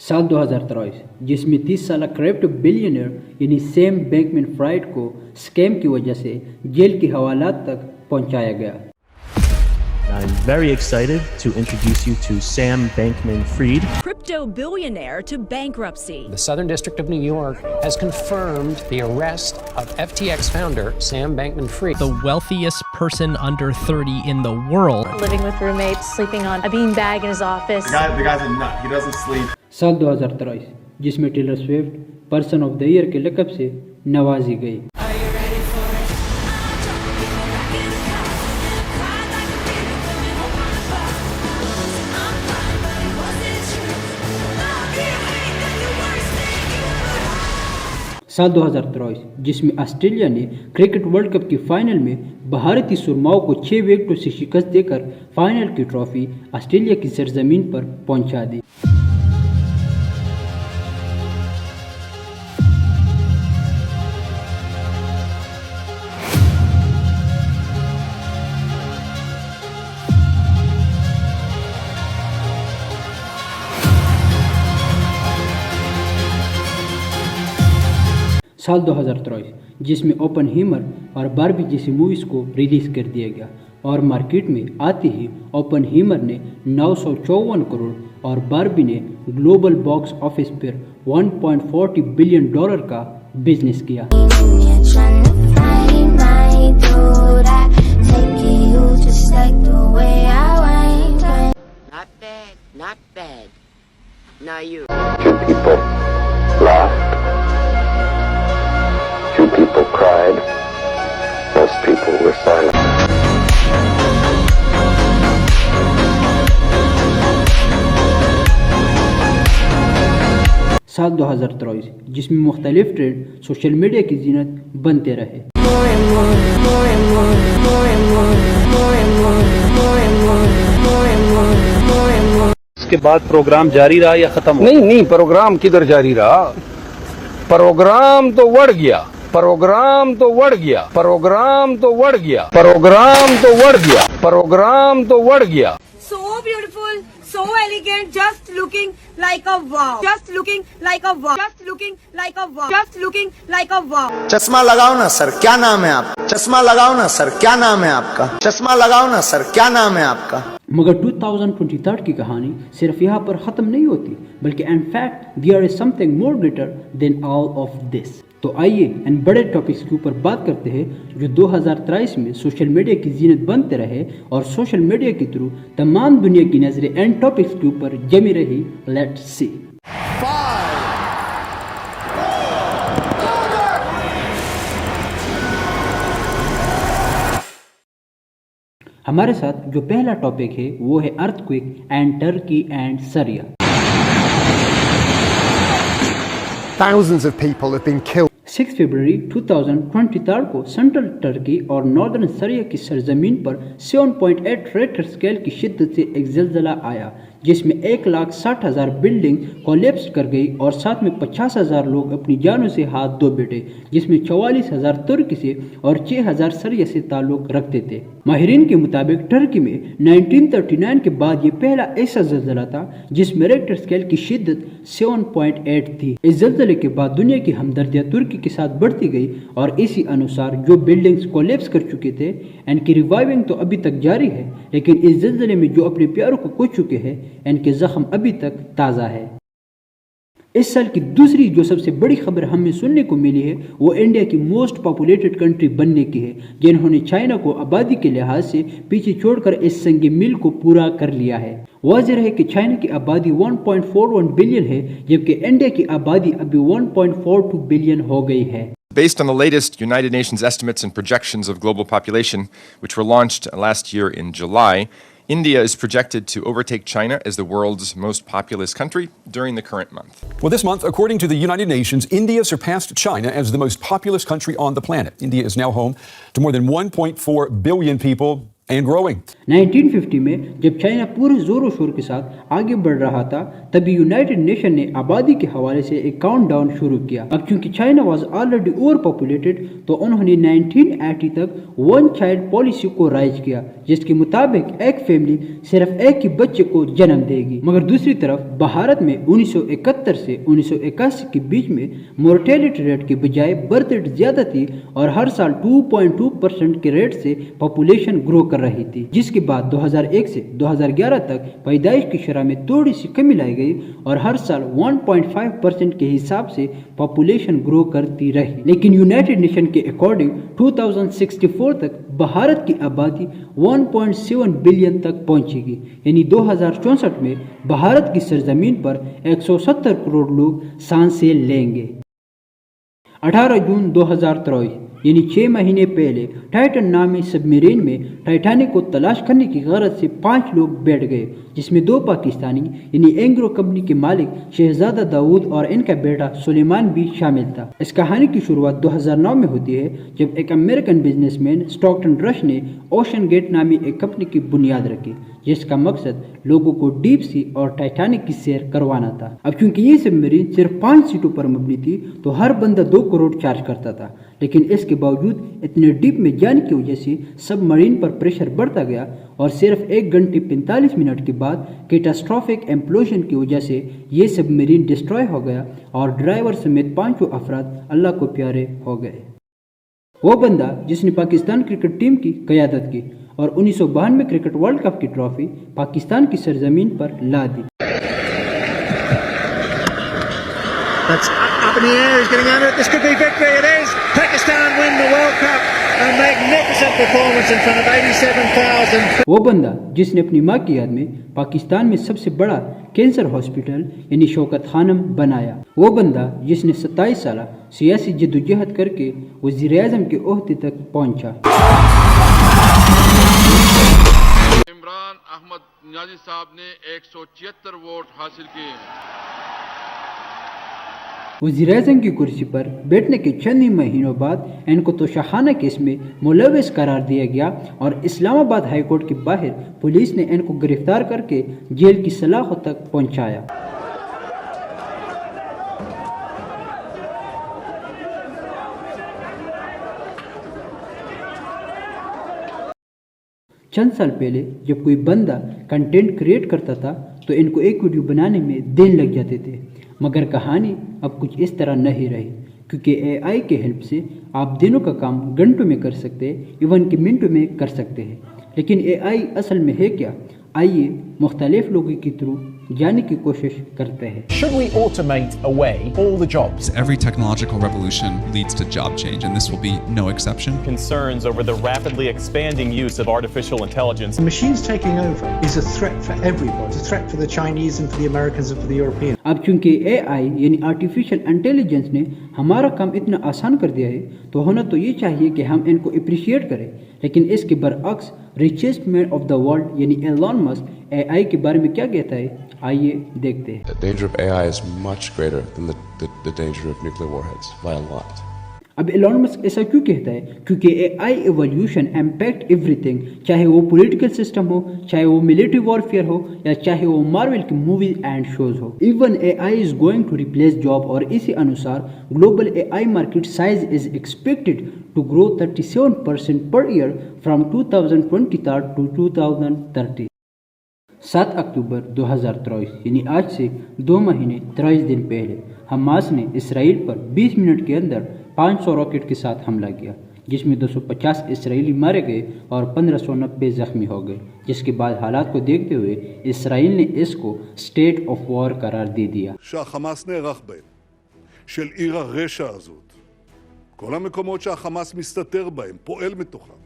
سال 2023 جس میں 30 سالہ کرپٹو بلینئر یعنی سیم بینکمین فرائیڈ کو سکیم کی وجہ سے جیل کے حوالات تک پہنچایا گیا۔ I'm very excited to introduce you to Sam Bankman-Fried. Crypto billionaire to bankruptcy. The Southern District of New York has confirmed the arrest of FTX founder Sam Bankman-Fried. The wealthiest person under 30 in the world. Living with roommates, sleeping on a beanbag in his office. The guy's a nut. He doesn't sleep. سال 2023 جس میں Taylor Swift person of the year کے لقب سے نوازی گئی۔ سال 2023 جس میں آسٹریلیا نے کرکٹ ورلڈ کپ کی فائنل میں بھارتی سرماؤں کو 6 وکٹوں سے شکست دے کر فائنل کی ٹرافی آسٹریلیا کی سرزمین پر پہنچا دی۔ سال 2023 جس میں اوپن ہیمر اور باربی جیسی موویز کو ریلیز کر دیا گیا اور مارکیٹ میں آتے ہی اوپن ہیمر نے 954 کروڑ اور باربی نے گلوبل باکس آفس پر $1.40 بلین کا بزنس کیا۔ Not bad. Now you. Two people laughed. Two people cried. Most people were silent. سال 2023 جس میں مختلف ٹرینڈ سوشل میڈیا کی زینت بنتے رہے۔ اس کے بعد پروگرام جاری رہا یا ختم ہو؟ نہیں پروگرام کدھر جاری رہا، پروگرام تو وڑ گیا، پروگرام تو وڑ گیا، پروگرام تو وڑ گیا، پروگرام تو وڑ گیا، پروگرام تو وڑ گیا۔ So beautiful, so elegant, just looking like a wow, just looking like a wow, just looking like a wow, just looking like a wow. چشمہ لگاؤ نا سر، کیا نام ہے آپ؟ چشمہ لگاؤ نا سر، کیا نام ہے آپ کا؟ چشمہ لگاؤ نا سر، کیا نام ہے آپ کا؟ مگر 2023 کی کہانی صرف یہاں پر ختم نہیں ہوتی، بلکہ in fact there is something more greater than all of this۔ تو آئیے ان بڑے ٹاپکس کے اوپر بات کرتے ہیں جو 2023 میں سوشل میڈیا کی زینت بنتے رہے اور سوشل میڈیا کے تھرو تمام دنیا کی نظریں ان ٹاپکس کے اوپر جمی رہی۔ Let's see. ہمارے ساتھ جو پہلا ٹاپک ہے وہ ہے earthquake and Turkey and Syria. Thousands of people have been killed. 6 فروری 2023 کو سینٹرل ٹرکی اور ناردرن سریا کی سرزمین پر 7.8 ریکٹر اسکیل کی شدت سے ایک زلزلہ آیا جس میں 1,60,000 بلڈنگ کولیپس کر گئی اور ساتھ میں 50,000 لوگ اپنی جانوں سے ہاتھ دھو بیٹھے، جس میں 44,000 ترکی سے اور 6,000 سریا سے تعلق رکھتے تھے۔ ماہرین کے مطابق ٹرکی میں 1939 کے بعد یہ پہلا ایسا زلزلہ تھا جس میں ریکٹر اسکیل کی شدت 7.8 تھی۔ اس زلزلے کے بعد دنیا کی ہمدردیاں ترکی کے ساتھ بڑھتی گئی اور اسی انوسار جو بلڈنگز کولیپس کر چکے تھے ان کی ریوائیونگ تو ابھی تک جاری ہے، لیکن اس زلزلے میں جو اپنے پیاروں کو کھو چکے ہیں ان کے زخم ابھی تک تازہ ہے۔ اس سال کی دوسری جو سب سے بڑی خبر ہمیں سننے کو ملی ہے وہ انڈیا کی موسٹ پاپولیٹڈ کنٹری بننے کی ہے، جنہوں نے چائنا کو آبادی کے لحاظ سے پیچھے چھوڑ کر اس سنگ میل کو پورا کر لیا ہے۔ واضح ہے کہ چائنا کی آبادی 1.41 بلین ہے جبکہ انڈیا کی آبادی ابھی 1.42 بلین ہو گئی ہے۔ Based on the latest United Nations estimates and projections of global population, which were launched last year in July, India is projected to overtake China as the world's most populous country during the current month. Well, this month, according to the United Nations, India surpassed China as the most populous country on the planet. India is now home to more than 1.4 billion people and growing. 1950 میں جب China پورے زور و شور کے ساتھ آگے بڑھ رہا تھا تبھی یونائٹڈ نیشن نے آبادی کے حوالے سے ایک کاؤنٹ ڈاؤن شروع کیا. اب چونکہ China was already over populated تو انہوں نے 1980 تک ون چائلڈ پالیسی کو رائج کیا جس کے مطابق ایک فیملی صرف ایک ہی بچے کو جنم دے گی. مگر دوسری طرف بھارت میں 1971 سے 1981 کے بیچ میں مورٹیلٹی ریٹ کے بجائے برتھ ریٹ زیادہ تھی اور ہر سال 2.2% کے ریٹ سے پاپولیشن گرو کر رہی تھی، جس کے بعد 2001 سے 2011 تک پیدائش کی شرح میں تھوڑی سی کمی لائی گئی اور ہر سال 1.5% کے حساب سے پاپولیشن گرو کرتی رہی. لیکن یونائٹڈ نیشن کے اکارڈنگ 2064 تک بھارت کی آبادی 1.7 بلین تک پہنچے گی، یعنی 2064 میں بھارت کی سرزمین پر 170 کروڑ لوگ سانسیں لیں گے. 18 جون 2023 یعنی 6 مہینے پہلے ٹائٹن نامی سب میرین میں ٹائٹینک کو تلاش کرنے کی غرض سے 5 لوگ بیٹھ گئے، جس میں 2 پاکستانی یعنی اینگرو کمپنی کے مالک شہزادہ داؤد اور ان کا بیٹا سلیمان بھی شامل تھا. اس کہانی کی شروعات 2009 میں ہوتی ہے جب ایک امریکن بزنس مین اسٹاکٹن رش نے اوشن گیٹ نامی ایک کمپنی کی بنیاد رکھی جس کا مقصد لوگوں کو ڈیپ سی اور ٹائٹینک کی سیر کروانا تھا. اب چونکہ یہ سب میرین صرف 5 سیٹوں پر مبنی تھی تو ہر بندہ 2 کروڑ چارج کرتا تھا، لیکن اس کے باوجود اتنے ڈیپ میں جانے کی وجہ سے سب مرین پر پریشر بڑھتا گیا اور صرف 1 گھنٹے 45 منٹ کے بعد کیٹاسٹرافک ایمپلوژن کی وجہ سے یہ سب میرین ڈسٹروائے ہو گیا اور ڈرائیور سمیت 5 افراد اللہ کو پیارے ہو گئے. وہ بندہ جس نے پاکستان کرکٹ ٹیم کی قیادت کی اور 1992 کرکٹ ورلڈ کپ کی ٹرافی پاکستان کی سرزمین پر لا دی. وہ بندہ جس نے اپنی ماں کی یاد میں پاکستان میں سب سے بڑا کینسر ہاسپٹل یعنی شوکت خانم بنایا. وہ بندہ جس نے 27 سالہ سیاسی جدوجہد کر کے وزیر اعظم کے عہدے تک پہنچا. عمران احمد نیازی صاحب نے 176 ووٹ حاصل کیے. وزیر اعظم کی کرسی پر بیٹھنے کے چند ہی مہینوں بعد ان کو توشاخانہ کیس میں ملوث قرار دیا گیا اور اسلام آباد ہائی کورٹ کے باہر پولیس نے ان کو گرفتار کر کے جیل کی سلاخوں تک پہنچایا. چند سال پہلے جب کوئی بندہ کنٹینٹ کریٹ کرتا تھا تو ان کو ایک ویڈیو بنانے میں دن لگ جاتے تھے، مگر کہانی اب کچھ اس طرح نہیں رہی کیونکہ اے آئی کے ہیلپ سے آپ دنوں کا کام گھنٹوں میں کر سکتے ہیں، ایون کہ منٹوں میں کر سکتے ہیں. لیکن اے آئی اصل میں ہے کیا؟ آئیے مختلف لوگوں کے تھرو جانے کی کوشش کرتے ہیں. Should we automate away all the jobs? Every technological revolution leads to job change, and this will be no exception. Concerns over the rapidly expanding use of artificial intelligence. The machines taking over is a threat for everybody. It's a threat for the Chinese and for the Americans and for the Europeans. اب چونکہ اے آئی یعنی artificial intelligence نے ہمارا کام اتنا آسان کر دیا ہے تو ہونا تو یہ چاہیے کہ ہم ان کو اپریشیٹ کریں، لیکن اس کے برعکس richest man of the world یعنی ایلون مسک اے آئی کے بارے میں کیا کہتا ہے، آئیے دیکھتے ہیں. The danger of AI is much greater than the danger of nuclear warheads by a lot. اب ایلون مسک ایسا کیوں کہتا ہے؟ کیونکہ اے آئی ایولیوشن امپیکٹ ایوری تھنگ، چاہے وہ پولیٹیکل سسٹم ہو، چاہے وہ ملٹری وارفیئر ہو، یا چاہے وہ مارول کی موویز اینڈ شوز ہو. Even A I is going to replace job, اور اسی انوسار global A I market size is expected to grow 37% per year from 2023 to 2030. 7 اکتوبر 2023 یعنی آج سے 2 مہینے 23 دن پہلے حماس نے اسرائیل پر 20 منٹ کے اندر 500 راکٹ کے ساتھ حملہ کیا، جس میں 250 اسرائیلی مارے گئے اور 1590 زخمی ہو گئے، جس کے بعد حالات کو دیکھتے ہوئے اسرائیل نے اس کو اسٹیٹ آف وار قرار دے دیا. שהחמאס נערך בהם, של עיר הרשע הזאת, כל המקומות שהחמאס מסתתר בהם, פועל מתוכם,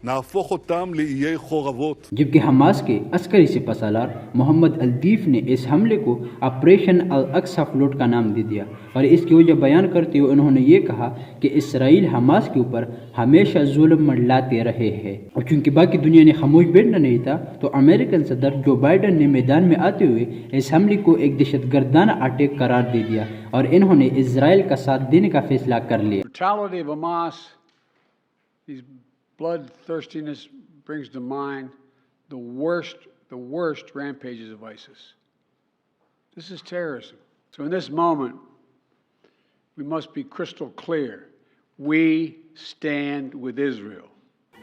نہفوخ אותם לאיי חורבות. جبکہ حماس کے عسکری سپہ سالار محمد الدیف نے اس حملے کو آپریشن الاقصی فلوٹ کا نام دے دیا، اور اس کی وجہ بیان کرتے ہوئے انہوں نے یہ کہا کہ اسرائیل حماس کے اوپر ہمیشہ ظلم منڈلاتے رہے ہیں. اور چونکہ باقی دنیا نے خاموش بیٹھنا نہیں تھا تو امریکن صدر جو بائیڈن نے میدان میں آتے ہوئے اس حملے کو ایک دہشت گردانہ اٹیک قرار دے دیا اور انہوں نے اسرائیل کا ساتھ دینے کا فیصلہ کر لیا. Brutality of Hamas, these bloodthirstiness, brings to mind the worst rampages of ISIS. This is terrorism. So in this moment, we must be crystal clear. We stand with Israel.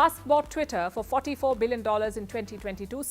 Musk bought Twitter for $44 billion in 2022.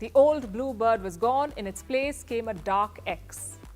The old Bluebird was gone. In its place came a dark X.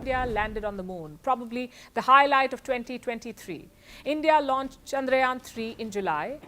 India landed on the moon, probably the highlight of 2023. India launched Chandrayaan 3 in July.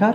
4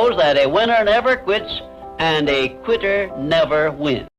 A winner never quits and a quitter never wins.